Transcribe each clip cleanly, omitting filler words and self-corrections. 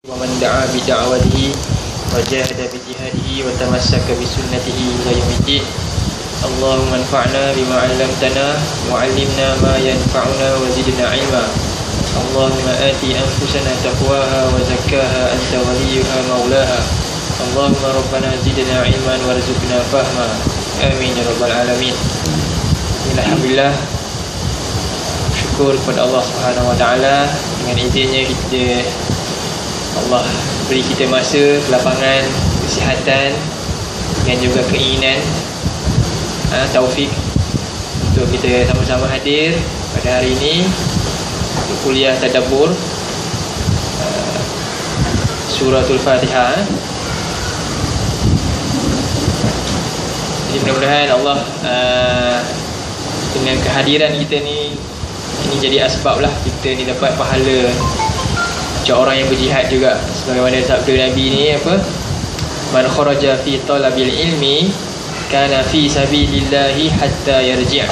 ومن دعا بدعوته وجاهد بجهاده وتمسك بسنته إلى يوم الدين. اللهم انفعنا بما علمتنا وعلمنا ما ينفعنا وزدنا علما. اللهم آت أنفسنا تقواها وزكاها أنت وليها مولاها. اللهم ربنا زدنا علما وارزقنا فهما. آمين يا رب العالمين. Alhamdulillah, syukur kepada Allah Subhanahu Wa Taala. Dengan izinnya kita, Allah beri kita masa, kelapangan, kesihatan dan juga keinginan, taufik untuk kita sama-sama hadir pada hari ini untuk kuliah tadabbur Suratul Fatihah. Jadi mudah-mudahan Allah dengan kehadiran kita ni, ini jadi asbab lah kita ni dapat pahala macam orang yang berjihad juga. Sebagaimana sabda Nabi ni apa? Man kharaja fi talabil ilmi kana fi sabilillahi hatta yarji'.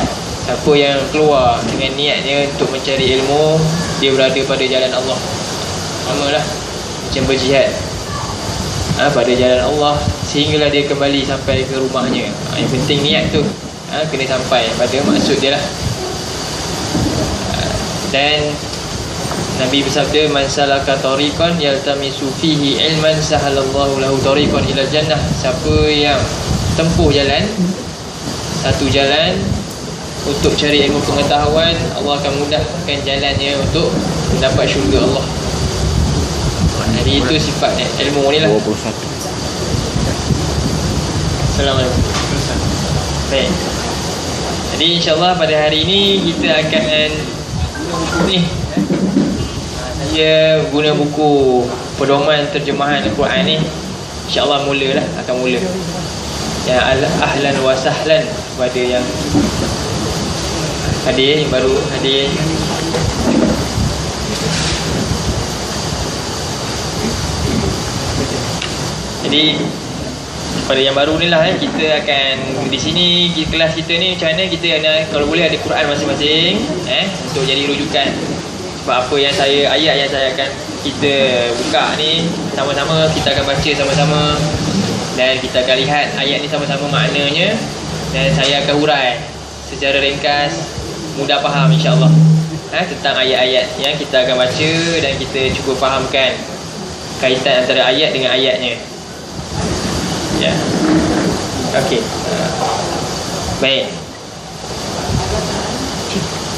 Siapa yang keluar dengan niatnya untuk mencari ilmu, dia berada pada jalan Allah. Samalah macam berjihad pada jalan Allah sehinggalah dia kembali sampai ke rumahnya. Yang penting niat tu kena sampai pada maksud dia lah. Dan Nabi bersabda, man salaka tariqan yaltamisu fihi ilman sahalallahu lahu tariqan ila jannah. Siapa yang tempuh jalan, satu jalan untuk cari ilmu pengetahuan, Allah akan mudahkan jalannya untuk mendapat syurga Allah. Jadi itu sifatnya ilmu ni lah. 21. Assalamualaikum. Baik. Jadi insyaAllah pada hari ini kita akan ni, saya guna buku pedoman terjemahan Al-Quran ni. InsyaAllah mulalah, akan mula. Ya, ahlan wa sahlan kepada yang hadir, yang baru hadir. Jadi pada yang baru ni lah, kita akan di sini kelas kita ni macam mana kita ada, kalau boleh ada Quran masing-masing untuk jadi rujukan. Sebab apa yang ayat yang saya akan kita buka ni, sama-sama kita akan baca sama-sama dan kita akan lihat ayat ni sama-sama maknanya, dan saya akan hurai secara ringkas, mudah faham insya-Allah tentang ayat-ayat yang kita akan baca, dan kita cuba fahamkan kaitan antara ayat dengan ayatnya. Ya. Okey. Baik.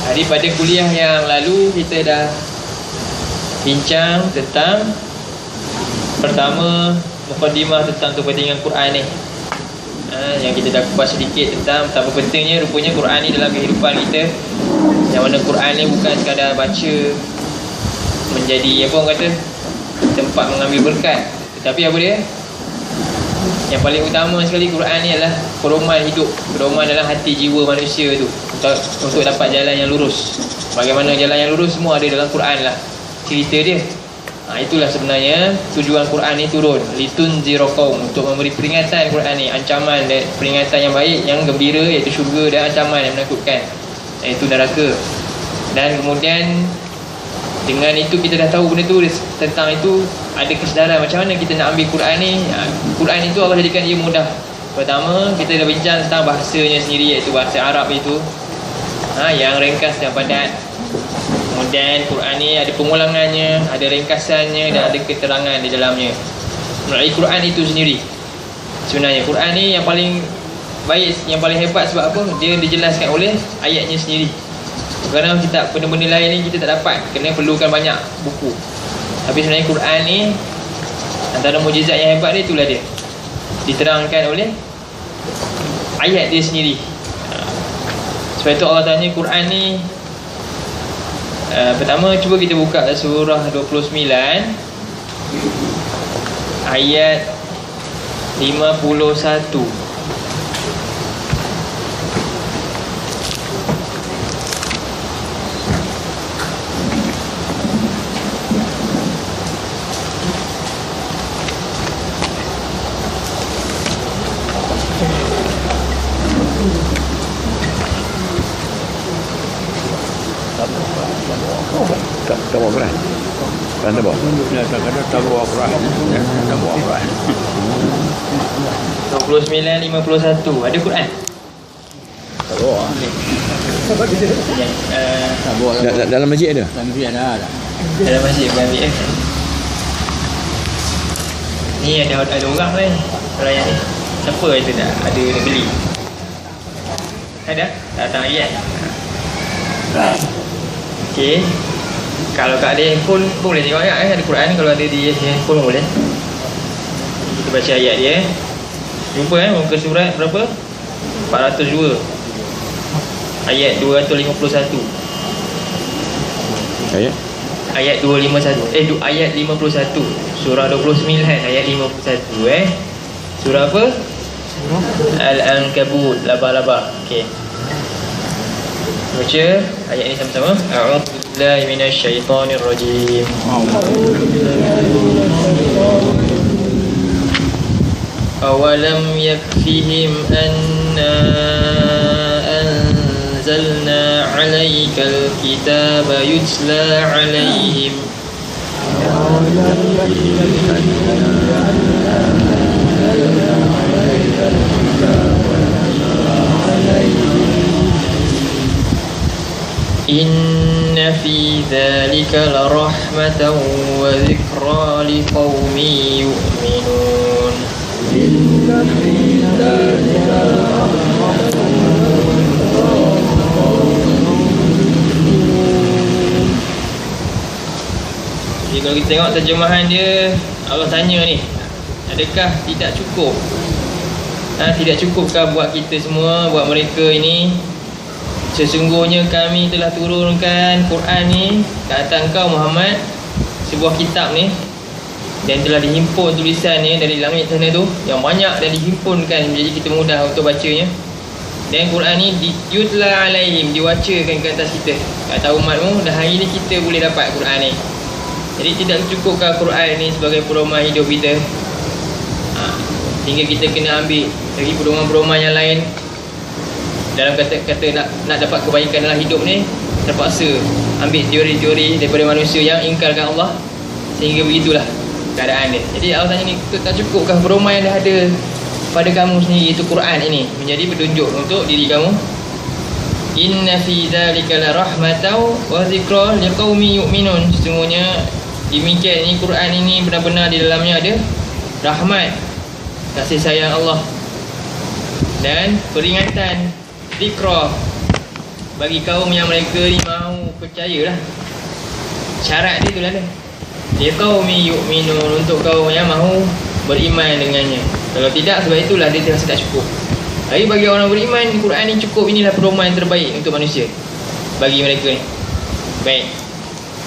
Hari pada kuliah yang lalu kita dah bincang tentang pertama mukadimah tentang kepentingan Quran ni. Yang kita dah kupas sedikit tentang betapa pentingnya rupanya Quran ni dalam kehidupan kita. Yang mana Quran ni bukan sekadar baca menjadi apa orang kata tempat mengambil berkat, tetapi apa dia? Yang paling utama sekali Quran ni adalah pedoman hidup, pedoman dalam hati jiwa manusia tu untuk dapat jalan yang lurus. Bagaimana jalan yang lurus, semua ada dalam Quran lah cerita dia. Itulah sebenarnya tujuan Quran ni turun, litunzira qaum, untuk memberi peringatan. Quran ni ancaman dan peringatan yang baik, yang gembira, iaitu syurga, dan ancaman yang menakutkan, iaitu neraka. Dan kemudian dengan itu kita dah tahu benda tu, tentang itu ada kesedaran macam mana kita nak ambil Quran ni. Quran itu Allah jadikan dia mudah. Pertama, kita dah bincang tentang bahasanya sendiri, iaitu bahasa Arab itu yang ringkas dan padat. Kemudian Quran ni ada pengulangannya, ada ringkasannya, dan ada keterangan di dalamnya. Melalui Quran itu sendiri, sebenarnya Quran ni yang paling baik, yang paling hebat. Sebab apa? Dia dijelaskan oleh ayatnya sendiri. Kerana kita benda-benda lain ni kita tak dapat, kena perlukan banyak buku. Tapi sebenarnya Quran ni antara mukjizat yang hebat dia, itulah dia diterangkan oleh ayat dia sendiri. Sebab itu Allah tanya Quran ni, pertama cuba kita buka surah 29 ayat 51. Kamu berani? Kan tak bawa. Dia kadang tak bawa Quran. Tak bawa Quran. 29:51 ada Quran? Tak bawa. Tak bawa. Dalam masjid ada? Dalam masjid ada. Dalam masjid bukan ambil ni ada orang ni orang yang ni siapa itu dah ada nak beli ada datang lagi kan. Okey, kalau tak ada handphone pun boleh tengok ayat ada Quran kalau ada di handphone boleh. Kita baca ayat dia jumpa muka surat berapa 402 ayat 251 ayat 251 ayat 51 surah 29 ayat 51 surah apa? Al-Ankabut, laba-laba. Okey, baca ayat ini sama-sama. A'udzubillahi minasyaitonirrajim. Awalam yakfihim anna anzalna 'alaikal kitaba yutla 'alaihim Inna fi dzalika larahmatan wa dzikra liqaumin yu'minun. Inna fi dzalika larahmatan Jadi kalau kita tengok terjemahan dia, Allah tanya ni, adakah tidak cukup? Tidak cukupkah buat kita semua, buat mereka ini? Sesungguhnya kami telah turunkan Quran ni ke atas engkau Muhammad, sebuah kitab ni, dan telah dihimpun tulisannya dari langit sana tu yang banyak dan dihimpunkan menjadi kita mudah untuk bacanya. Dan Quran ni yutla alaihim, diwacakan ke atas kita, kata umatmu, dah hari ni kita boleh dapat Quran ni. Jadi tidak cukupkah Quran ni sebagai pedoman hidup kita? Sehingga kita kena ambil dari pedoman-pedoman yang lain. Dalam kata-kata nak dapat kebaikan dalam hidup ni, terpaksa ambil teori-teori daripada manusia yang ingkarkan Allah. Sehingga begitulah keadaan dia. Jadi Allah tanya ni, tak cukupkah pedoman yang dah ada pada kamu sendiri, itu Quran ini, menjadi petunjuk untuk diri kamu? Inna fi dzalika la rahmatan wa dzikra liqaumin yu'minun. Sesungguhnya demikian ini Quran ini benar-benar di dalamnya ada rahmat, kasih sayang Allah, dan peringatan, zikra bagi kaum yang mereka ni mahu percayalah. Syarat dia itulah dia. Liqaumin yu'minun, untuk kaum yang mahu beriman dengannya. Kalau tidak, sebab itulah dia terasa tak cukup. Tapi bagi orang beriman, Quran ni cukup. Inilah pedoman yang terbaik untuk manusia, bagi mereka ni. Baik.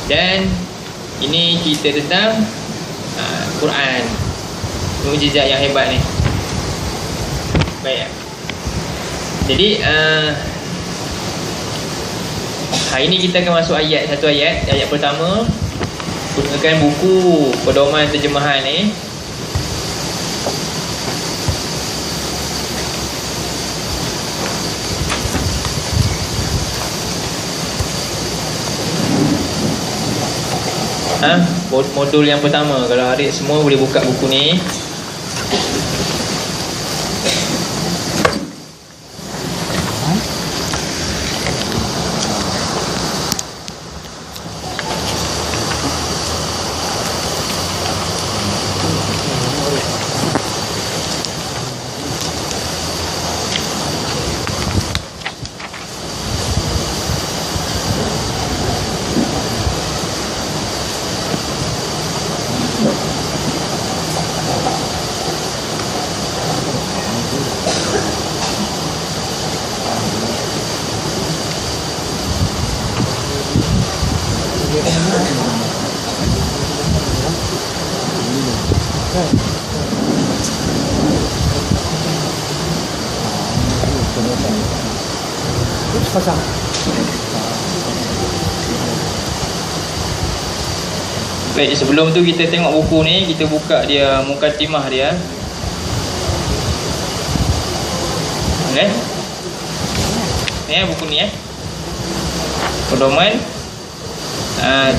Dan ini cerita tentang Quran, mukjizat yang hebat ni. Baik. Jadi hari ni kita akan masuk satu ayat. Ayat pertama, gunakan buku pedoman terjemahan ni. Modul yang pertama. Kalau adik semua boleh buka buku ni. Baik, sebelum tu kita tengok buku ni, kita buka dia mukadimah dia. Okey. Ni buku ni pedoman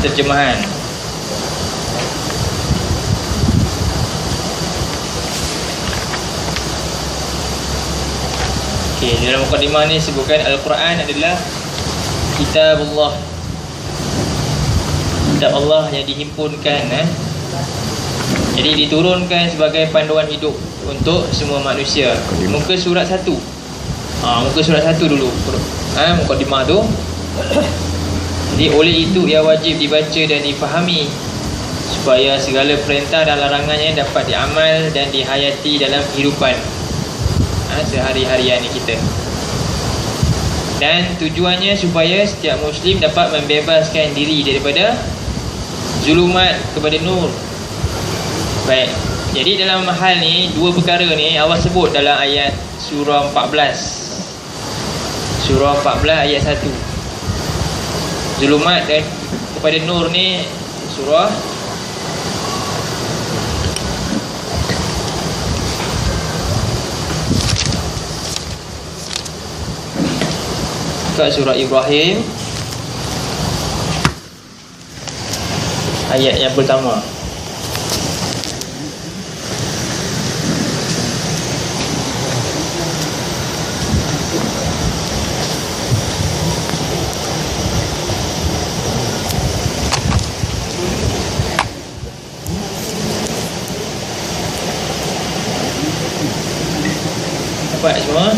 terjemahan. Okey, dalam mukadimah ni sebutkan Al-Quran adalah kitab Allah. Kitab Allah yang dihimpunkan jadi diturunkan sebagai panduan hidup untuk semua manusia. Muka surat 1. Muka surat 1 dulu. Mukadimah tu. Jadi oleh itu ia wajib dibaca dan difahami supaya segala perintah dan larangannya dapat diamal dan dihayati dalam kehidupan sehari-harian kita. Dan tujuannya supaya setiap Muslim dapat membebaskan diri daripada zulumat kepada nur. Baik, jadi dalam hal ni dua perkara ni Allah sebut dalam ayat surah 14. Surah 14 ayat 1. Zulumat dan kepada nur ni surah kat surah Ibrahim ayat yang pertama. Dapat semua?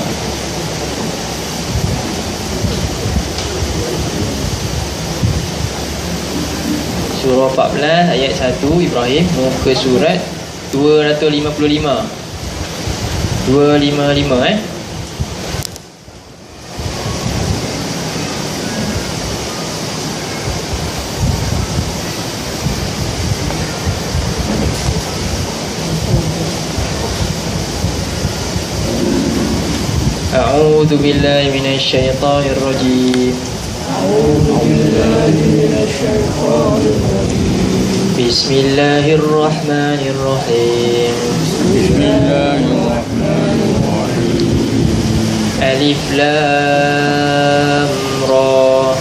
Surah 14 ayat 1 Ibrahim, muka surat 255. 255 A'udzu billahi minasy syaithanir rajim. Bismillahirrahmanirrahim. Alif Lam Ra.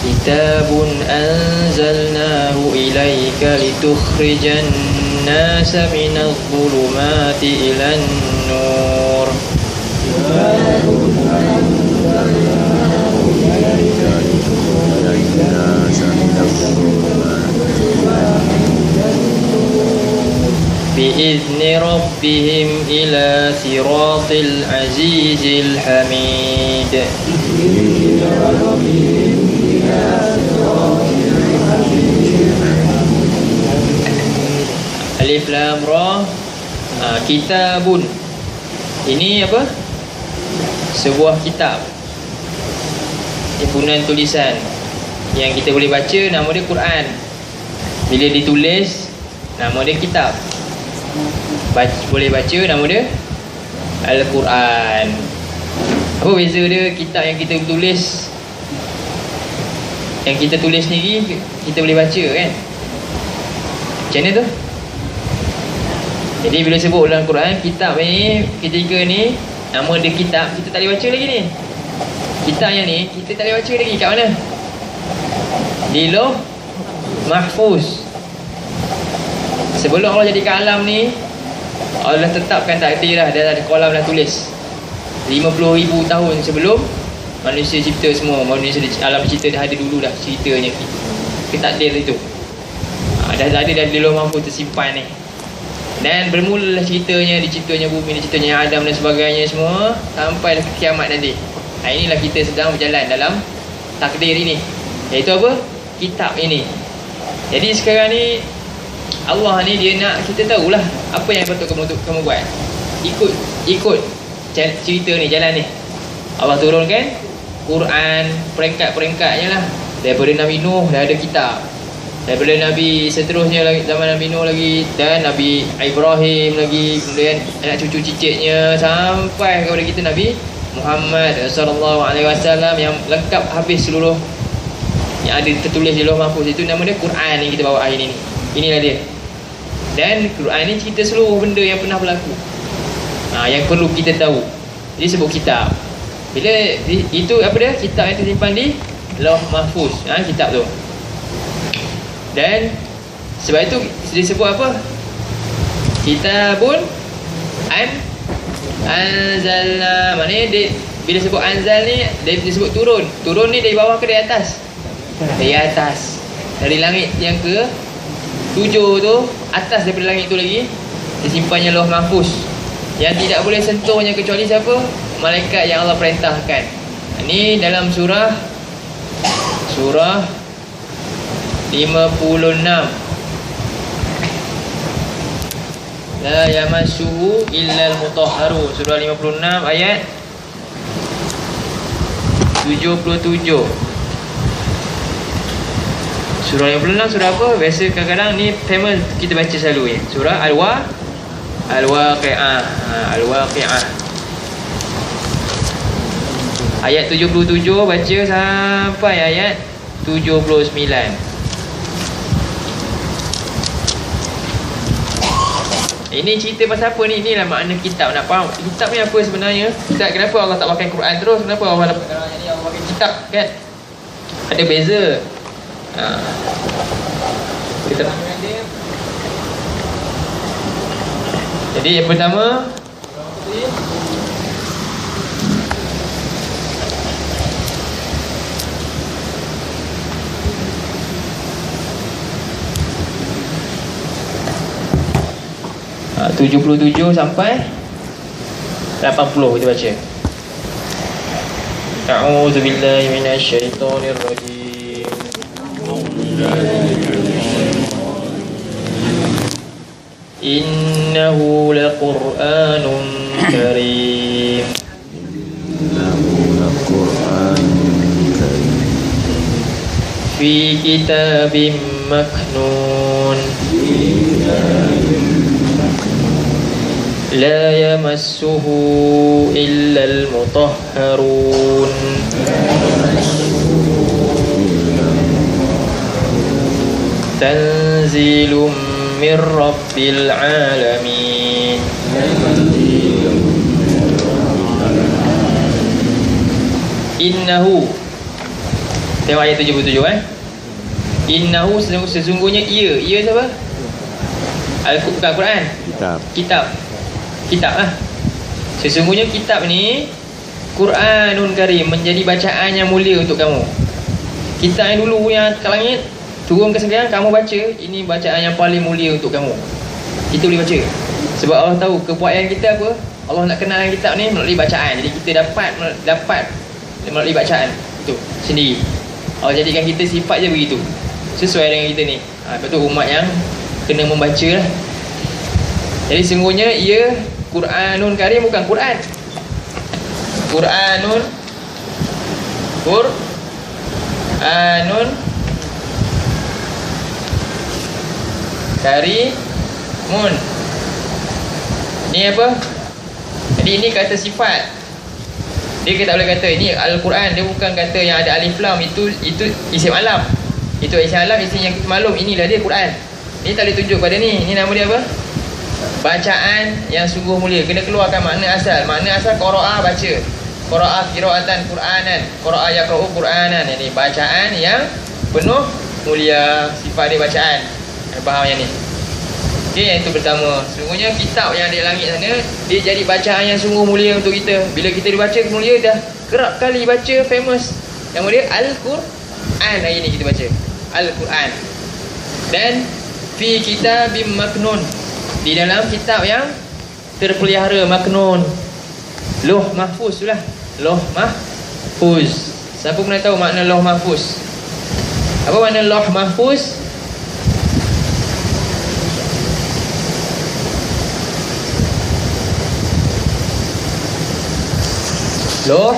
Kitabun anzalnahu ilaika litukhrijan nasa minadh dhulumati ilan nur. بإذن ربهم إلى صراط العزيز الحميد. Alif Lam Ra. Kitabun. Ini apa? Sebuah kitab, himpunan tulisan yang kita boleh baca. Nama dia Quran. Bila ditulis, nama dia kitab. Boleh baca, nama dia Al-Quran. Apa beza dia? Kitab yang kita tulis, yang kita tulis sendiri, kita boleh baca kan? Macam mana tu? Jadi bila sebut dalam Quran, kitab ni, ketika ni nama dia kitab, kita tak boleh baca lagi ni. Kitab yang ni kita tak boleh baca lagi. Kat mana? Di Lauh Mahfuz. Sebelum Allah jadikan alam ni, Allah tetapkan takdir dah. Dah ada kolam dah tulis 50,000 tahun sebelum manusia cipta semua. Manusia alam cipta dah ada dulu dah ceritanya, takdir itu. Dah ada di Lauh Mahfuz tersimpan ni. Dan bermulalah ceritanya, diciptanya bumi, diciptanya Adam dan sebagainya semua sampai ke kiamat nanti. Inilah kita sedang berjalan dalam takdir ini, iaitu apa? Kitab ini. Jadi sekarang ni Allah ni dia nak kita tahulah apa yang patut kamu buat. Ikut cerita ni, jalan ni. Allah turunkan Quran peringkat-peringkatnya lah. Daripada Nabi Nuh dah ada kitab, daripada Nabi seterusnya lagi, zaman Nabi Nuh lagi, dan Nabi Ibrahim lagi, kemudian anak cucu cicitnya sampai kepada kita Nabi Muhammad SAW yang lengkap habis seluruh yang ada tertulis di Lauh Mahfuz. Itu nama dia Quran yang kita bawa hari ni. Inilah dia. Dan Quran ni cerita seluruh benda yang pernah berlaku, yang perlu kita tahu. Jadi sebut kitab. Bila itu apa dia? Kitab yang tersimpan di Lauh Mahfuz. Kitab tu. Dan sebab itu disebut apa? Kitabun anzalna. Maknanya dia, bila sebut anzal ni, dia disebut turun. Turun ni dari bawah ke dari atas? Dari atas. Dari langit yang ke 7 tu, atas daripada langit tu lagi, disimpannya Lauh Mahfuz. Yang tidak boleh sentuhnya kecuali siapa? Malaikat yang Allah perintahkan. Ini dalam surah 56. La yamassuhu illal mutahharun. Surah 56 ayat 77. Surah 56 surah apa? Biasa kadang-kadang ni famous kita baca selalu ya. Surah Al-Waqi'ah. Al-Waqi'ah. Ayat 77 baca sampai ayat 79. Ini cerita pasal apa ni? Inilah makna kitab. Nak faham kitab ni apa sebenarnya? Kitab, kenapa Allah tak pakai Quran terus? Kenapa Allah pakai kitab kan? Ada beza. Kita terangkan dia. Jadi yang pertama, 77 sampai 80 kita baca. A'udzubillahi minasyaitonirrajim. Innahu laqur'anun karim. Fi kitabim maknun. La yamassuhu illal mutahharun. Tanzilum min rabbil alamin. Innahu. Tengok ayat 77 Innahu, sesungguhnya ia. Ia siapa? Al-Quran. Kitab lah. Sesungguhnya kitab ni Quranun Karim, menjadi bacaan yang mulia untuk kamu. Kitab yang dulu yang kat langit turun ke sekarang, kamu baca, ini bacaan yang paling mulia untuk kamu. Kita boleh baca. Sebab Allah tahu kepuasan kita apa? Allah nak kenal kitab ni melalui bacaan. Jadi kita dapat melalui bacaan itu sendiri. Allah jadikan kita sifat je begitu, sesuai dengan kita ni. Lepas tu umat yang kena membaca lah. Jadi sungguhnya ia Quranun Karim, bukan Quran. Quranun Karimun. Ni apa? Jadi ini kata sifat. Dia kita boleh kata ini Al-Quran, dia bukan kata yang ada alif lam, itu isim alam. Itu isim alam, isim yang kita maklum, inilah dia Quran. Ni tak boleh tunjuk pada ni. Ni nama dia apa? Bacaan yang sungguh mulia. Kena keluarkan makna asal. Makna asal qara'a, baca. Qara'a qira'atan Qur'anan. Qara'a yaqra'u Qur'anan. Ini bacaan yang penuh mulia. Sifat dia bacaan. Faham yang ni? Okay, yang itu pertama. Sungguhnya kitab yang di langit sana, dia jadi bacaan yang sungguh mulia untuk kita. Bila kita dibaca mulia, dah kerap kali baca, famous. Yang mulia Al-Quran. Hari ni kita baca Al-Quran. Dan fi kitabim maknun, di dalam kitab yang terpelihara, maknun. Lauh Mahfuz tu lah. Lauh Mahfuz. Siapa pernah tahu makna Lauh Mahfuz? Apa makna Lauh Mahfuz? Lauh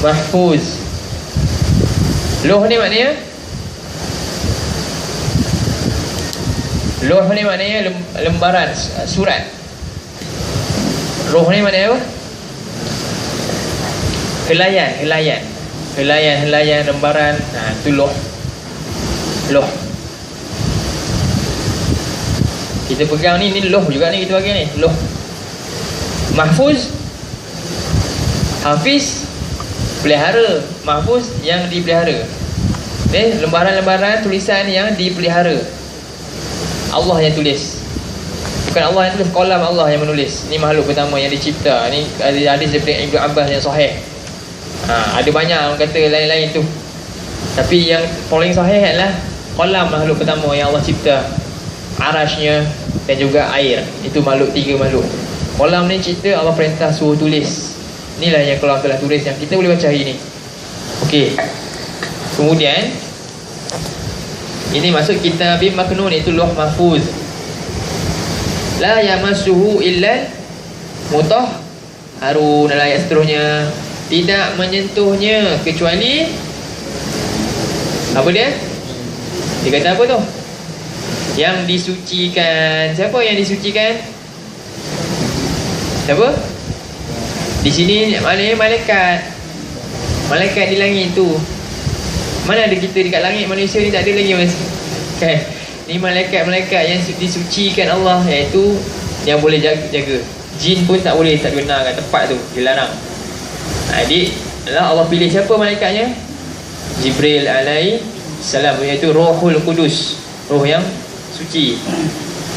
Mahfuz. Lauh ni maknanya, Lauh ni maknanya lembaran, surat. Roh ni maknanya apa? Helaian, lembaran. Itu lauh. Kita pegang ni lauh juga ni, kita bagi ni lauh. Mahfuz, Hafiz, pelihara. Mahfuz yang dipelihara. Lembaran-lembaran tulisan yang dipelihara, Allah yang tulis. Bukan Allah yang tulis, qalam Allah yang menulis. Ni makhluk pertama yang dicipta. Ni ada hadis daripada Ibnu Abbas yang sahih. Ada banyak orang kata lain-lain tu, tapi yang paling sahih adalah qalam makhluk pertama yang Allah cipta. Arasnya dan juga air. Itu makhluk, 3 makhluk. Qalam ni cerita Allah perintah suruh tulis. Inilah yang qalam telah tulis yang kita boleh baca hari ni. Okey. Kemudian ini masuk kitab maknun, itu Lauh Mahfuz. La yamassuhu illa mutahharun. Dalam ayat seterusnya, tidak menyentuhnya kecuali apa dia? Dia kata apa tu? Yang disucikan. Siapa yang disucikan? Siapa? Di sini maknanya malaikat. Malaikat di langit tu. Mana ada kita dekat langit, manusia ni tak ada lagi mas. Kan? Ni malaikat-malaikat yang disucikan Allah, iaitu yang boleh jaga. Jin pun tak boleh, tak benarkan tempat tu, dilarang. Jadi Allah pilih siapa malaikatnya? Jibril alaihi salam, iaitu Rohul Qudus, roh yang suci.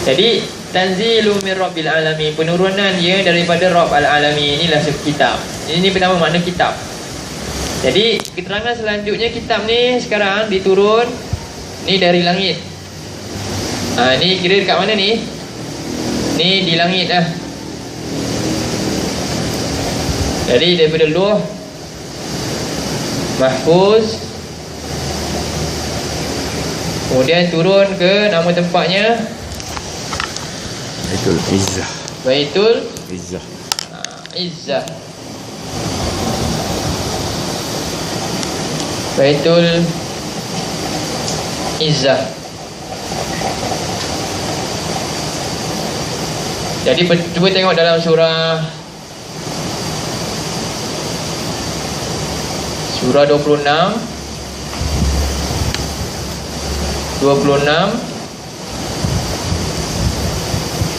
Jadi tanzilu min rabbil alamin, penurunan dia daripada Rabb al-alamin. Inilah kitab. Ini pertama makna kitab. Jadi keterangan selanjutnya, kitab ni sekarang diturun ni dari langit. Ni kira dekat mana ni? Ni di langit lah. Jadi daripada Lauh Mahfuz, kemudian turun ke nama tempatnya Baitul Izzah. Baitul Izzah. Izzah. Baitul Izzah. Jadi cuba tengok dalam surah 26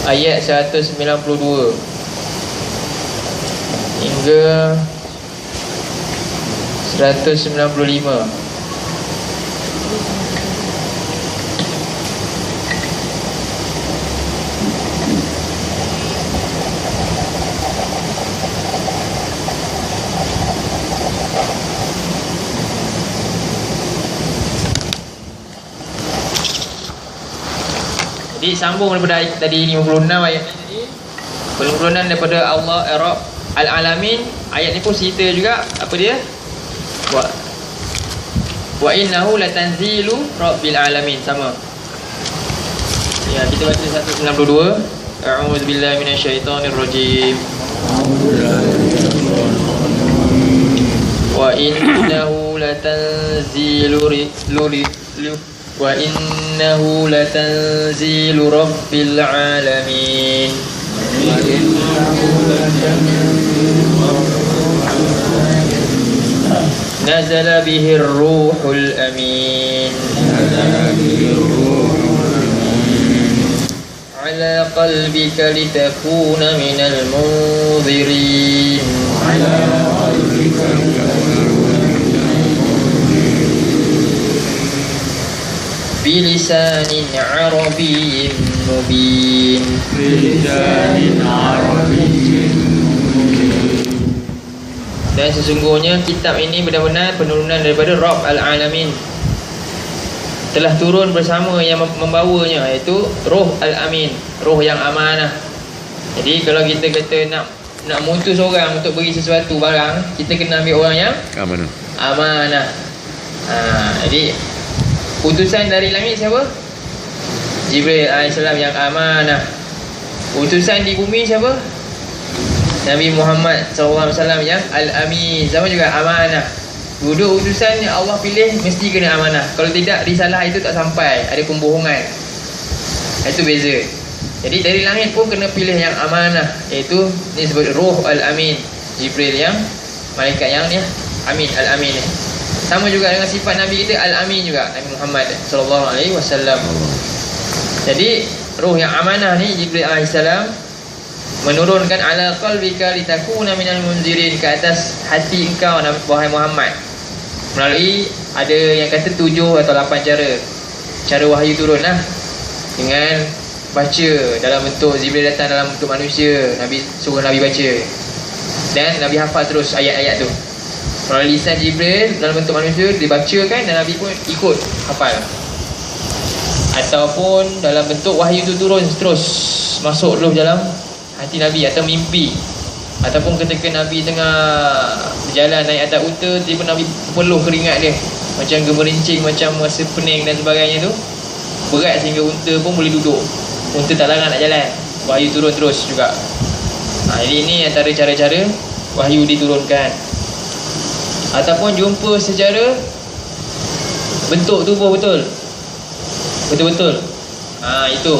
ayat 192 hingga 195. Jadi sambung daripada ayat tadi 56 ayat tadi. Penurunan daripada Allah Rabb al-alamin. Ayat ni pun cerita juga apa dia? Wa innahu latanzilu rabbil alamin. Sama. Ya, kita baca 192. A'udzubillahi minasyaitonirrajim. Wa innahu latanzilu wa innahu latanzilu rabbil alamin. Nazala bihi ar-ruhul amin ala qalbika litakuna minal munzirin. Bilisanin Arabiyyin mubin. Dan sesungguhnya kitab ini benar-benar penurunan daripada Rabb al-alamin, telah turun bersama yang membawanya, iaitu Roh al-amin, roh yang amanah. Jadi kalau kita kata nak mutus orang untuk beri sesuatu barang, kita kena ambil orang yang amanah. Jadi utusan dari langit siapa? Jibril AS yang amanah. Utusan di bumi siapa? Nabi Muhammad SAW yang al-amin, sama juga amanah. Dua utusan yang Allah pilih mesti kena amanah. Kalau tidak, risalah itu tak sampai, ada pembohongan. Itu beza. Jadi dari langit pun kena pilih yang amanah, iaitu ni sebut Roh al-amin, Jibril yang malaikat yang ni amin, al-amin ni. Sama juga dengan sifat Nabi kita al-amin juga, Nabi Muhammad SAW. Jadi roh yang amanah ni Jibril AS menurunkan ala qalbika litakuna minal munzirin, ke atas hati engkau wahai Muhammad, melalui ada yang kata 7 atau 8 cara wahyu turun lah. Dengan baca dalam bentuk Jibril datang dalam bentuk manusia, Nabi suruh Nabi baca. Dan Nabi hafal terus ayat-ayat tu. Melalui lisan Jibril dalam bentuk manusia dibacakan dan Nabi pun ikut hafal. Ataupun dalam bentuk wahyu tu turun terus masuk dulu dalam hati Nabi atau mimpi. Ataupun ketika Nabi tengah berjalan naik atas unta, tiba Nabi peluh keringat dia, macam gemerincing, macam rasa pening dan sebagainya tu. Berat sehingga unta pun boleh duduk. Unta tak larang nak jalan. Wahyu turun terus juga. Jadi ini antara cara-cara wahyu diturunkan. Ataupun jumpa secara bentuk tubuh betul. Betul-betul. Itu.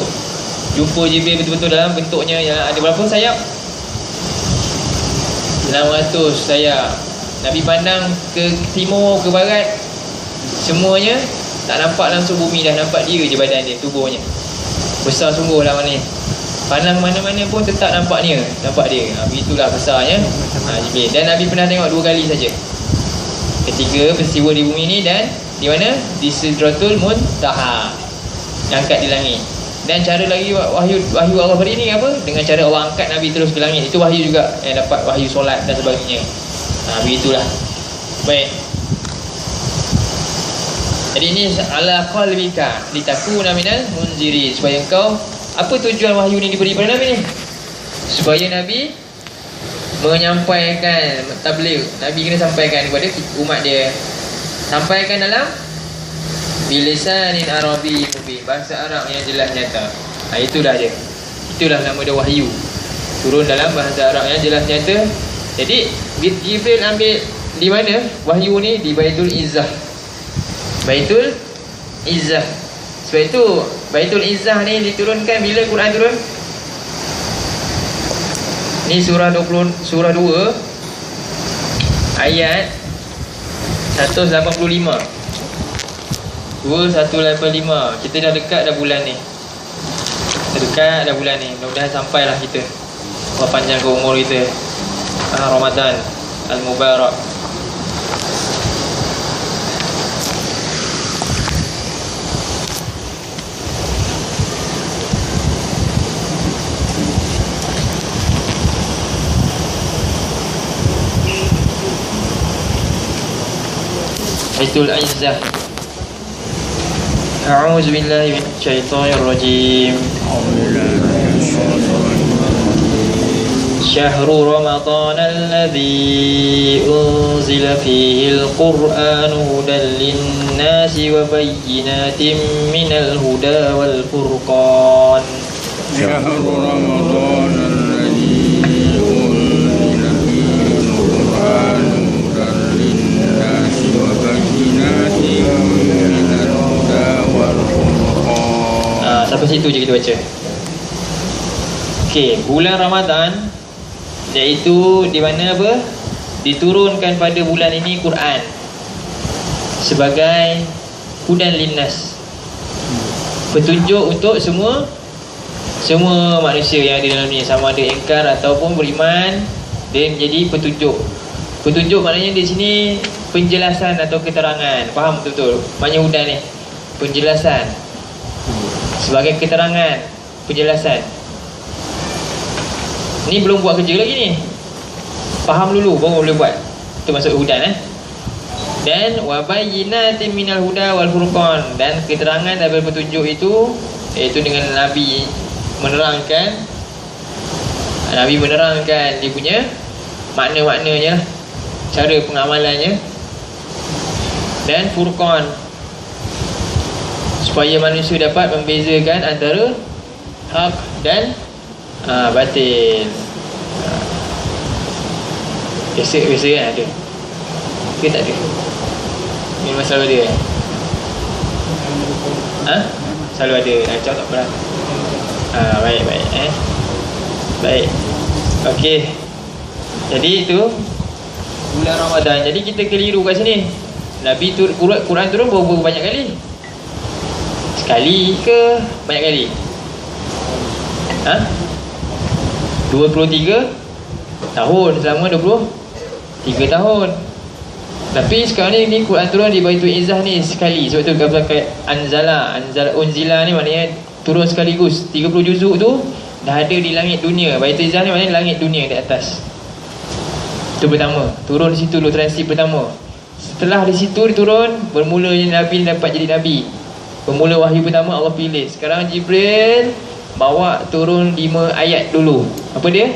Jumpa Jibril betul-betul dalam bentuknya yang ada berapa sayap? 600 sayap. Nabi pandang ke timur, ke barat, semuanya tak nampak langsung bumi, dah nampak dia je badan dia, tubuhnya. Besar sungguh lah mana ni. Pandang mana-mana pun tetap nampak dia. Begitulah besarnya Jibril. Dan Nabi pernah tengok 2 kali saja. Ketiga peristiwa di bumi ni, dan di mana? Di Sidratul Muntaha, angkat di langit. Dan cara lagi wahyu Allah beri ni apa? Dengan cara Allah angkat Nabi terus ke langit. Itu wahyu juga, yang dapat wahyu solat dan sebagainya. Begitulah. Baik. Jadi ini ala qalbika litakuna minal munzirin, supaya engkau, apa tujuan wahyu ni diberi pada Nabi ni? Supaya Nabi menyampaikan tabligh. Nabi kena sampaikan kepada umat dia. Sampaikan dalam bilisanin Arabi mubin, bahasa Arab yang jelas nyata. Itulah dia. Itulah nama dia wahyu. Turun dalam bahasa Arab yang jelas nyata. Jadi Jibril ambil di mana wahyu ni? Di Baitul Izzah. Baitul Izzah. Sebab itu Baitul Izzah ni diturunkan bila Quran turun? Ni surah 2 ayat 185. 2185. Kita dah dekat dah bulan ni. Mudah-mudahan sampailah kita. Allah panjangkan umur kita. Ramadan Al-Mubarak. Baitul Izzah. A'udzu billahi minasyaitonir rajim. Syahrul Ramadan alladzi unzila fihi al-Qur'anu hudan lin-nasi wa bayyinatin minal huda wal furqan. Syahrul Ramadan alladzi unzila fihi al-Qur'anu hudan lin-nasi wa bayyinatin minal huda wal furqan. Sampai situ je kita baca. Okey, bulan Ramadan, iaitu di mana apa? Diturunkan pada bulan ini Quran sebagai hudan linnas, petunjuk untuk semua manusia yang ada dalam ni, sama ada ingkar ataupun beriman. Dia menjadi petunjuk. Petunjuk maknanya di sini penjelasan atau keterangan. Faham betul-betul maknanya hudan ni? Penjelasan, sebagai keterangan, penjelasan. Ni belum buat kerja lagi ni. Faham dulu baru boleh buat. Itu maksud hudan Dan wa bayyinatin minal huda wal furqan, dan keterangan daripada petunjuk itu, iaitu dengan Nabi menerangkan dia punya makna-maknanya lah, cara pengamalannya, dan furqan, supaya manusia dapat membezakan antara hak dan batil. Biasa kan ada ke tak ada? Ini masalah dia selalu ada. Macam tak pernah. Baik baik. Okey, jadi itu bulan Ramadan. Jadi kita keliru kat sini. Nabi Quran turun berapa banyak kali? Sekali ke banyak kali? 23 tahun, selama 23 tahun. Tapi sekarang ni Quran turun di Baitul Izzah ni sekali. Sebab tu kata unzila ni maknanya turun sekaligus. 30 juzuk tu dah ada di langit dunia. Baitul Izzah ni maknanya langit dunia di atas. Itu pertama, turun di situ dulu, transit pertama. Setelah di situ diturun, bermulanya Nabi dapat jadi Nabi. Bermula wahyu pertama Allah pilih. Sekarang Jibril bawa turun 5 ayat dulu. Apa dia?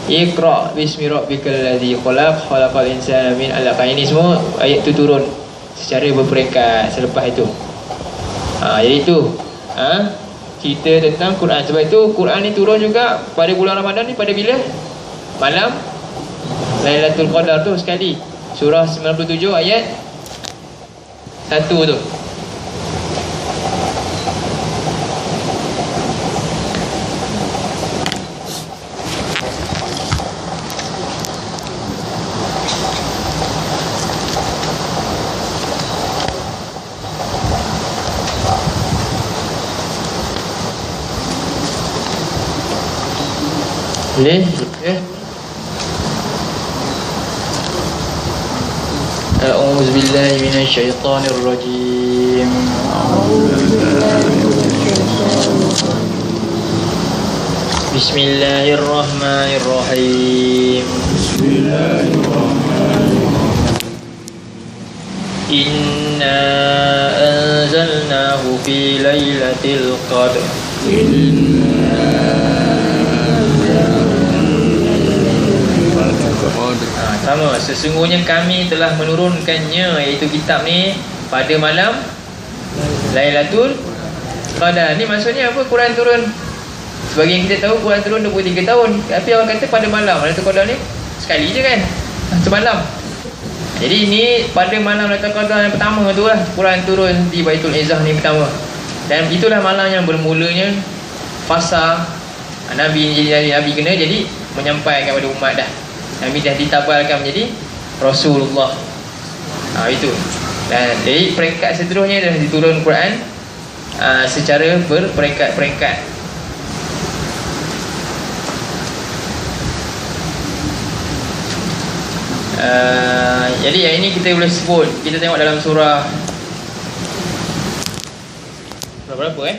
Iqra bismi rabbikal ladzi khalaq, khalaqal insana min 'alaq. Ini semua ayat tu turun secara berperingkat selepas itu. Jadi itu cerita tentang Quran. Sebab itu Quran ni turun juga pada bulan Ramadan ni pada bila? Malam Lailatul Qadar tu sekali. Surah 97 ayat 1 tu. Boleh? A'udzu billahi minasy syaithanir rajim. Bismillahirrahmanirrahim. Inna anzalnahu fi lailatul qadr. Sama, sesungguhnya kami telah menurunkannya, iaitu kitab ni, pada malam Lailatul Qadar. Ni maksudnya apa Quran turun? Sebagian kita tahu Quran turun 23 tahun, tapi orang kata pada malam Lailatul Qadar ni sekali je kan, semalam. Jadi ini pada malam Lailatul Qadar yang pertama tu lah Quran turun di Baitul Izzah ni pertama. Dan itulah malam yang bermulanya fasa Nabi jadi Nabi kena jadi menyampaikan kepada umat dah. Nabi dah ditabalkan menjadi Rasulullah. Itu. Dan dari peringkat seterusnya dah diturun Quran secara berperingkat-peringkat. Jadi yang ini kita boleh sebut. Kita tengok dalam surah berapa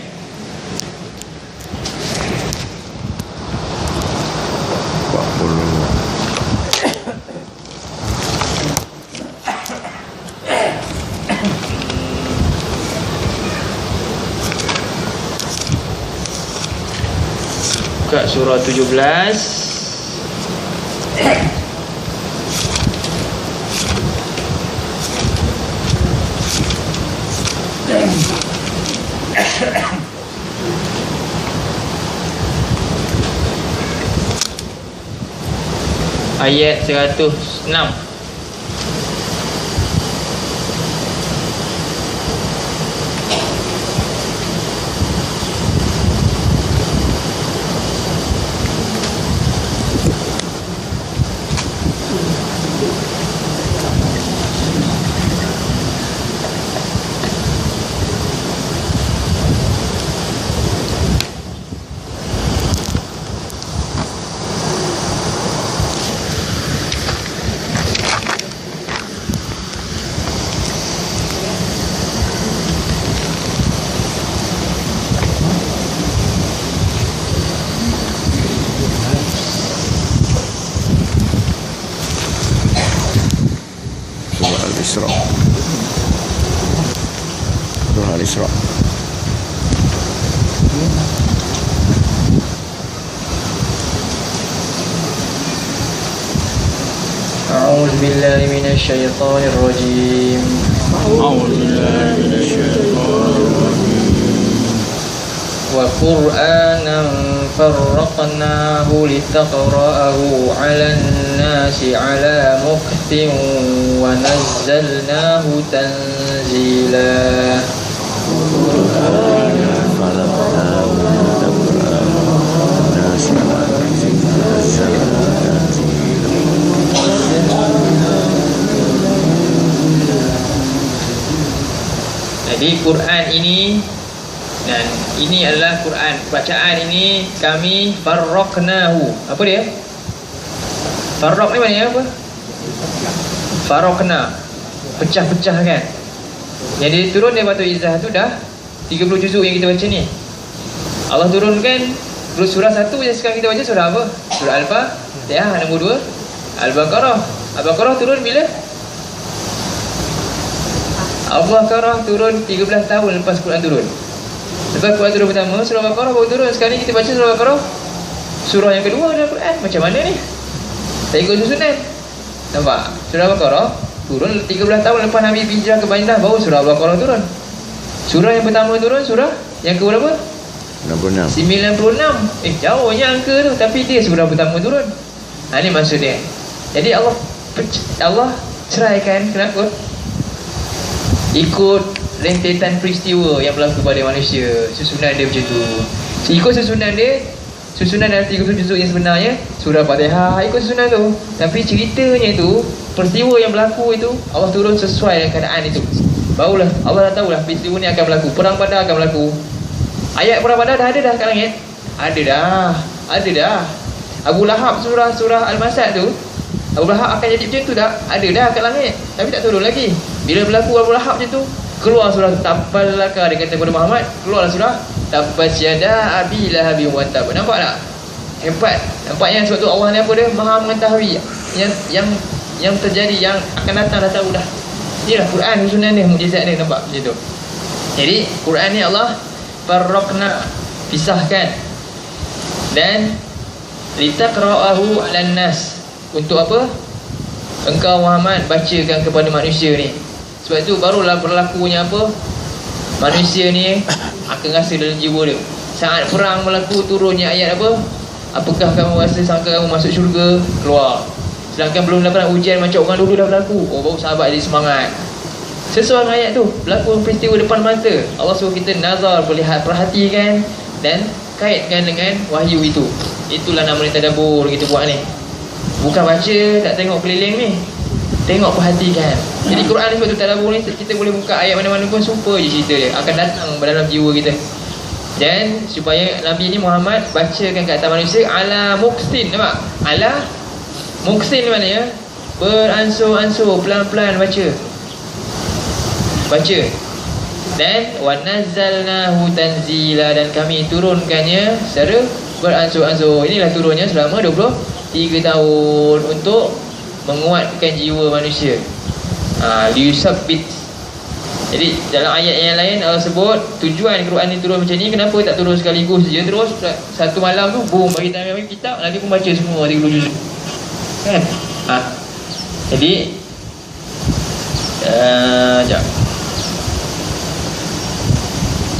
buka surah 17. Ayat 106. Al-Isra. Surah Al-Isra. A'udzu billahi minasy syaithanir rajim. A'udzu billahi minasy syaithanir rajim. Wa Qur'anan farraqnahu litaqra'ahu 'alan nasi 'ala mukthin wa nazzalnahu tanzila. Jadi Quran ini, dan ini adalah Quran, bacaan ini kami farraqnahu. Apa dia? Farraq ni maknanya apa? Farraqna, pecah-pecah kan. Yang dia turun daripada Izzah tu dah 30 juzuk yang kita baca ni. Allah turunkan surah 1 yang sekarang kita baca surah apa? Surah Al-Fatihah. Nombor 2 Al-Baqarah. Al-Baqarah turun bila? Al-Baqarah turun 13 tahun lepas Quran turun. Lepas Quran turun pertama, surah Al-Baqarah baru turun. Sekarang ni kita baca surah Al-Baqarah, surah yang kedua dalam Quran. Macam mana ni? Tak ikut susunan. Nampak? Surah Al-Baqarah turun 13 tahun lepas Nabi hijrah ke Madinah, baru surah Al-Baqarah turun. Surah yang pertama turun, surah yang ke berapa? 96. 96. Jauhnya angka tu, tapi dia surah pertama turun. Ini maksud dia. Jadi Allah ceraikan. Kenapa? Ikut rentetan peristiwa yang berlaku pada manusia. Susunan dia macam tu. Ikut susunan dia, susunan dalam 30 juzuk yang sebenarnya surah Fatihah, ikut susunan tu. Tapi ceritanya tu, peristiwa yang berlaku itu, Allah turun sesuai dengan keadaan itu. Barulah Allah dah tahulah peristiwa ni akan berlaku. Perang Badar akan berlaku. Ayat perang Badar dah ada dah kat langit. Ada dah. Abu Lahab surah Al-Masad tu, Abu Lahab akan jadi macam tu tak? Ada dah kat langit. Tapi tak turun lagi. Bila berlaku Abu Lahab macam tu, keluar surah Tabbalaka. Dia kata kepada Muhammad, keluarlah surah Tabbat yada Abi Lahab wa tab. Nampak tak? Hebat. Nampaknya sebab tu Allah ni apa dia? Maha mengetahui yang terjadi, yang akan datang dah tahu dah. Inilah Quran susunan dia, mukjizat dia, nampak macam tu. Jadi Quran ni Allah farraqna, pisahkan. Dan litaqra'ahu 'alan nas. Untuk apa? Engkau Muhammad bacakan kepada manusia ni. Sebab itu barulah berlakunya apa? Manusia ni akan rasa dalam jiwa dia. Saat perang berlaku, turunnya ayat apa? Apakah kamu rasa sangka kamu masuk syurga? Keluar. Sedangkan belum dapat ujian macam orang dulu dah berlaku. Baru sahabat jadi semangat. Sesuai dengan ayat tu, berlaku peristiwa depan mata. Allah suruh kita nazar, melihat, perhatikan dan kaitkan dengan wahyu itu. Itulah nama ni tadabbur kita buat ni. Bukan baca, tak tengok keliling ni. Tengok, perhatikan. Jadi Quran ni sebab tu tadabbur ni, kita boleh buka ayat mana-mana pun super je cerita dia. Akan datang dalam jiwa kita. Dan supaya Nabi ni Muhammad bacakan ke atas manusia ala muksin. Nampak? Ala muksin ni mana ya? Beransur-ansur, pelan-pelan baca. Dan wa nazzalnahu tanzila, dan kami turunkannya secara beransur-ansur. Inilah turunnya selama 23 tahun untuk menguatkan jiwa manusia. Liusabbit. Jadi dalam ayat yang lain Allah sebut tujuan Quran ni turun macam ni. Kenapa tak turun sekaligus je, terus satu malam tu boom bagi tangan kitab, nanti pun baca semua 30 juzuk. Kan? Jadi sekejap.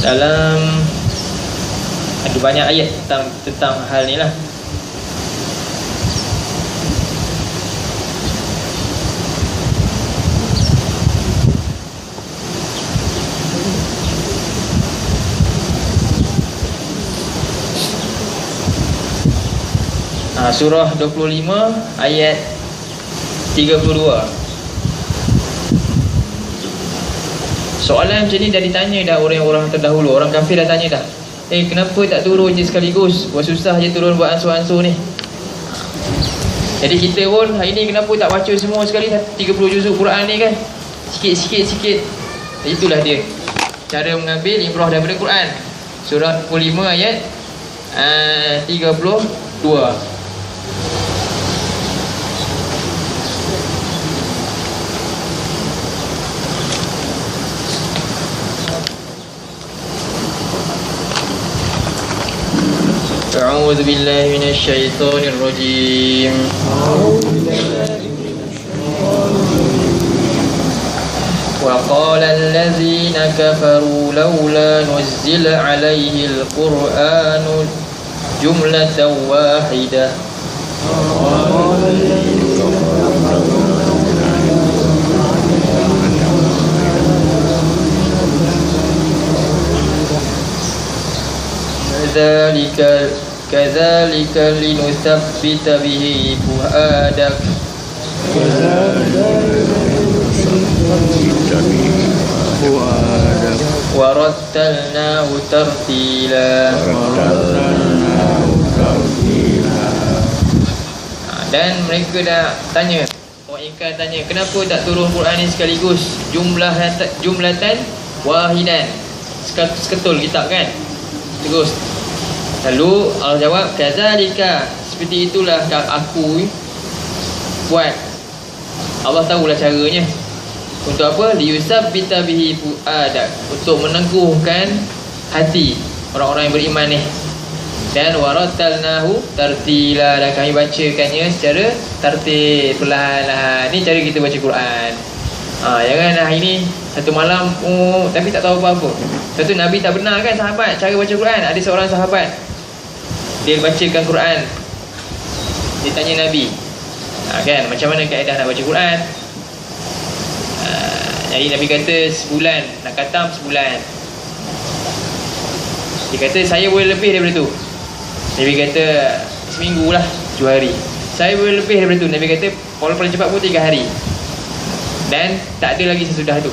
Dalam ada banyak ayat tentang hal ni lah. Surah 25 ayat 32. Soalan macam ni dah ditanya dah orang-orang terdahulu. Orang kafir dah tanya dah, kenapa tak turun je sekaligus? Buat susah je turun buat ansur-ansur ni. Jadi kita pun hari ni kenapa tak baca semua sekali 30 juzuk Quran ni kan? Sikit. Itulah dia cara mengambil ibrah daripada Quran. Surah 25 ayat 32. أعوذ بالله من الشيطان الرجيم. وقال الذين كفروا لولا نزل عليه القرآن جملة واحدة. كذلك لنثبت به فؤادك ورتلناه ترتيلا. Dan mereka dah tanya, orang ingkar tanya, kenapa tak turun Quran ni sekaligus, jumlatan wahidan, seketul kitab kan, terus. Lalu Allah jawab, kadzalika, seperti itulah aku buat. Allah tahulah caranya. Untuk apa? Liyusabbita bihi fuadak, untuk meneguhkan hati orang-orang yang beriman ni. Dan warattalnahu tartila, dan kami bacakannya secara tartil, perlahan-lahan. Ni cara kita baca Quran. Jangan hari ni satu malam tapi tak tahu apa-apa. Satu Nabi tak benar kan sahabat cara baca Quran. Ada seorang sahabat, dia bacakan Quran, dia tanya Nabi, kan macam mana kaedah nak baca Quran. Jadi Nabi kata sebulan, nak khatam sebulan. Dia kata saya boleh lebih daripada tu. Nabi kata seminggu lah, 7 hari. Saya boleh lebih daripada tu. Nabi kata paling cepat pun 3 hari. Dan tak ada lagi sesudah tu,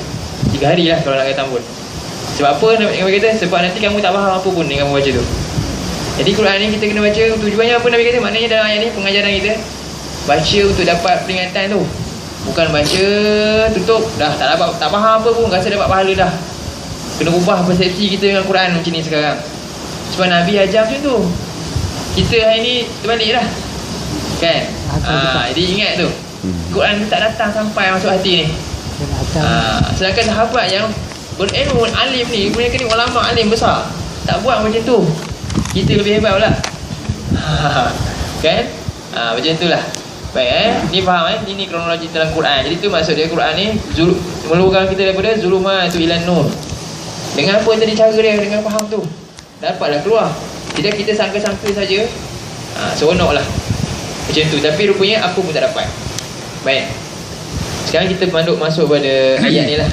3 hari lah kalau nak khatam pun. Sebab apa Nabi kata? Sebab nanti kamu tak faham apa pun yang kamu baca tu. Jadi Quran ni kita kena baca. Tujuannya apa Nabi kata? Maknanya dalam ayat ni pengajaran kita baca untuk dapat peringatan tu. Bukan baca tutup dah tak faham apa pun, rasa dapat pahala dah. Kena ubah persepsi kita dengan Quran macam ni sekarang. Sebab Nabi ajar macam tu. Kita hari ni terbalik dah, kan? Jadi ingat tu, Quran tak datang sampai masuk hati ni. Sedangkan sahabat yang berilmu, alim ni, mereka ni ulama alim besar, tak buat macam tu. Kita lebih hebat pula. Kan? Macam itulah. Baik ni faham ini kronologi dalam Quran. Jadi tu maksud dia, Quran ni meluruhkan kita daripada zulumatu ilan nur. Dengan apa tadi cara dia, dengan faham tu, dapatlah keluar. Tidak kita sangka-sangka saja, seronok lah macam tu. Tapi rupanya apa pun tak dapat. Baik, sekarang kita masuk pada ayat ni lah.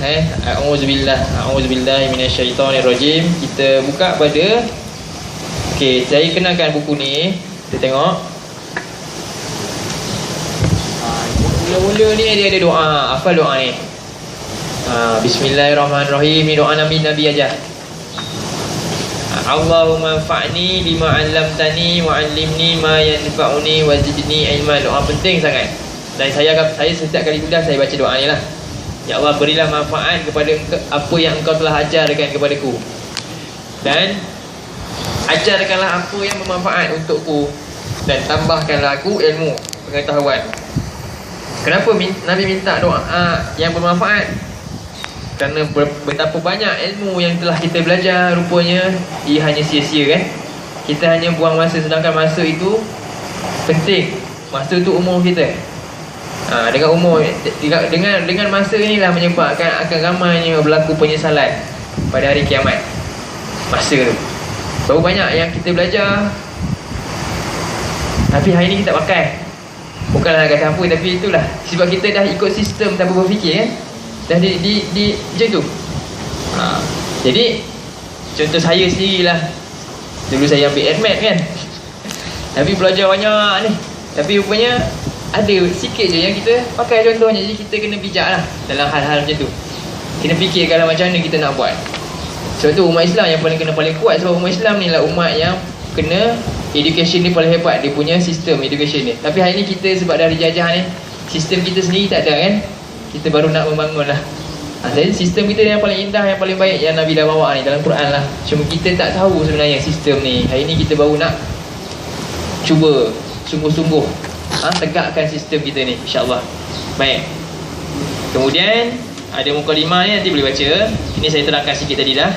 A'udzubillahi minasyaitonirrajim. Kita buka pada, okey, saya kenalkan buku ni. Kita tengok. Mula-mula ni dia ada doa. Apa doa ni? Bismillahirrahmanirrahim. Ni doa Nabi aja. Allahumma fa'ni bima 'allamtani wa 'allimni ma yanfa'uni wa zidni ilma. Doa penting sangat. Dan saya setiap kali kuliah saya baca doa ni lah. Ya Allah, berilah manfaat kepada apa yang Engkau telah ajarkan kepadaku, dan ajarkanlah apa yang bermanfaat untukku, dan tambahkanlah aku ilmu, pengetahuan. Kenapa Nabi minta doa yang bermanfaat? Kerana betapa banyak ilmu yang telah kita belajar, rupanya ia hanya sia-sia, kan? Kita hanya buang masa, sedangkan masa itu penting. Masa itu umur kita. Dengan umur, dengan masa inilah menyebabkan akan ramainya berlaku penyesalan pada hari kiamat. Masa tu berapa banyak yang kita belajar, tapi hari ni kita pakai. Bukanlah kata apa, tapi itulah sebab kita dah ikut sistem tanpa berfikir, kan? Dah macam tu. Jadi contoh saya sendirilah. Dulu saya ambil admat, kan? Tapi belajar banyak ni, tapi rupanya ada sikit je yang kita pakai contohnya. Jadi kita kena bijak lah dalam hal-hal macam tu. Kena fikirkan macam mana kita nak buat. Sebab tu umat Islam yang paling kuat. Sebab umat Islam ni lah umat yang kena education ni paling hebat. Dia punya sistem education ni. Tapi hari ni kita sebab dah dijajah ni, sistem kita sendiri tak ada, kan? Kita baru nak membangun lah. Jadi sistem kita yang paling indah, yang paling baik yang Nabi dah bawa ni dalam Quran lah. Cuma kita tak tahu sebenarnya sistem ni. Hari ni kita baru nak cuba sungguh-sungguh tegakkan sistem kita ni, insyaAllah. Baik. Kemudian ada mukadimah ni, nanti boleh baca. Ini saya terangkan sikit tadi dah.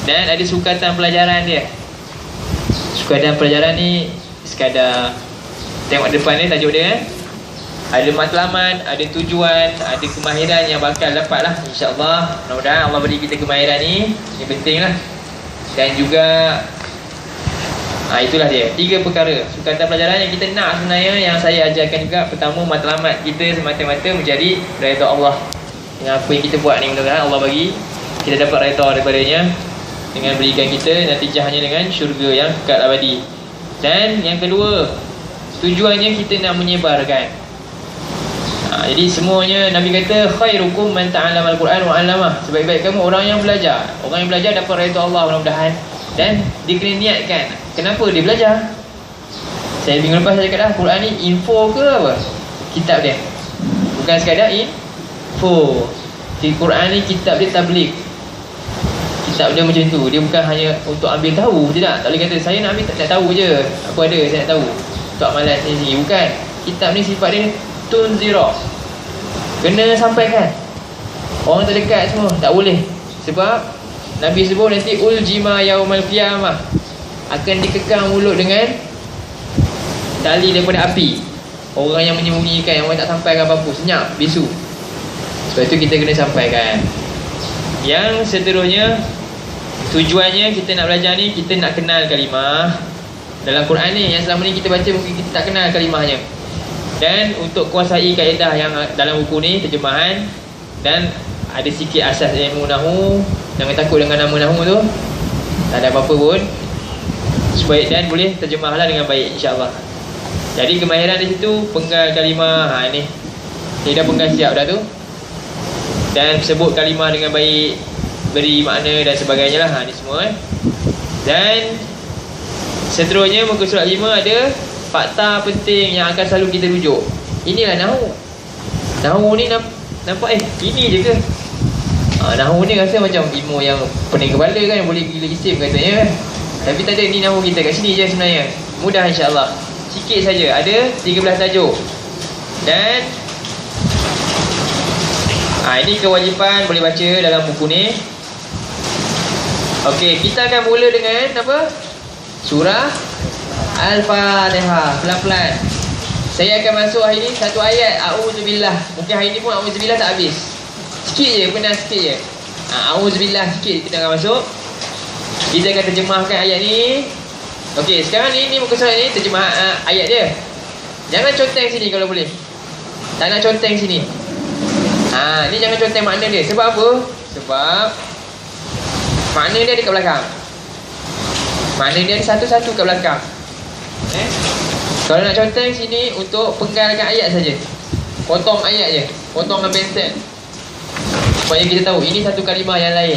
Dan ada sukatan pelajaran dia. Sukatan pelajaran ni sekadar tengok depan ni, tajuk dia, ada matlamat, ada tujuan, ada kemahiran yang bakal dapat lah, insyaAllah. Mudah-mudahan Allah beri kita kemahiran ni. Ini penting lah. Dan juga itulah dia, 3 perkara sukatan pelajaran yang kita nak sebenarnya, yang saya ajarkan juga. Pertama, matlamat kita semata-mata menjadi redha Allah. Dengan apa yang kita buat ni, mudah-mudahan Allah bagi kita dapat redha daripadanya, dengan berikan kita natijahnya dengan syurga yang kekal abadi. Dan yang kedua, tujuannya kita nak menyebarkan. Jadi semuanya Nabi kata khairukum man ta'allama al-Quran wa 'allamah. Sebaik-baik kamu orang yang belajar. Orang yang belajar dapat redha Allah mudah-mudahan. Dan dia kena niatkan kenapa dia belajar. Saya minggu lepas saya cakap dah, Quran ni info ke apa? Kitab dia bukan sekadar info. Di Quran ni kitab dia tabligh. tak benda macam tu. Dia bukan hanya untuk ambil tahu. Tidak, tak boleh kata saya nak ambil tak tahu je. Apa ada saya nak tahu untuk amalan sendiri. Bukan. Kitab ni sifat dia tunzira, kena sampaikan. Orang terdekat semua tak boleh. Sebab Nabi sebut nanti uljima yaumal qiyamah, akan dikekang mulut dengan tali daripada api. Orang yang menyembunyikan, yang orang tak sampaikan apa-apa, senyap, bisu. Sebab itu kita kena sampaikan. Yang seterusnya, tujuannya kita nak belajar ni, kita nak kenal kalimah dalam Quran ni. Yang selama ni kita baca mungkin kita tak kenal kalimahnya. Dan untuk kuasai kaedah yang dalam buku ni, terjemahan, dan ada sikit asas ilmu nahu. Jangan takut dengan nama nahu tu, tak ada apa-apa pun. Supaya dan boleh terjemahlah dengan baik, insya-Allah. Jadi kemahiran di situ, penggal kalimah. Ni dah penggal siap dah tu. Dan sebut kalimah dengan baik, beri makna dan sebagainya lah. Ni semua Dan seterusnya muka surat 5 ada fakta penting yang akan selalu kita rujuk. Inilah nahu. Nahu ni nampak ini je ke? Nahu ni rasa macam ilmu yang pening kepala kan, boleh gila isim katanya kan. Tapi tak ada, ni nahu kita kat sini je sebenarnya. Mudah insya-Allah. Sikit saja, ada 13 tajuk. Dan ini kewajipan boleh baca dalam buku ni. Okey, kita akan mula dengan apa? Surah Al-Fatihah. Pelan-pelan. Saya akan masuk hari ni satu ayat, A'udzubillah. Mungkin hari ni pun A'udzubillah tak habis. Sikit je, benar sikit je. A'udzubillah sikit kita akan masuk. Kita akan terjemahkan ayat ni. Okey, sekarang ni muka surat ni terjemah ayat dia. Jangan conteng sini kalau boleh. Tak nak conteng sini. Ni jangan conteng makna dia. Sebab apa? Sebab makna dia ada kat belakang. Makna dia ada satu-satu kat belakang. Kalau nak conteng sini untuk penggalkan ayat saja. Potong ayat je. Potong dengan pensel. Supaya kita tahu ini satu kalimah yang lain.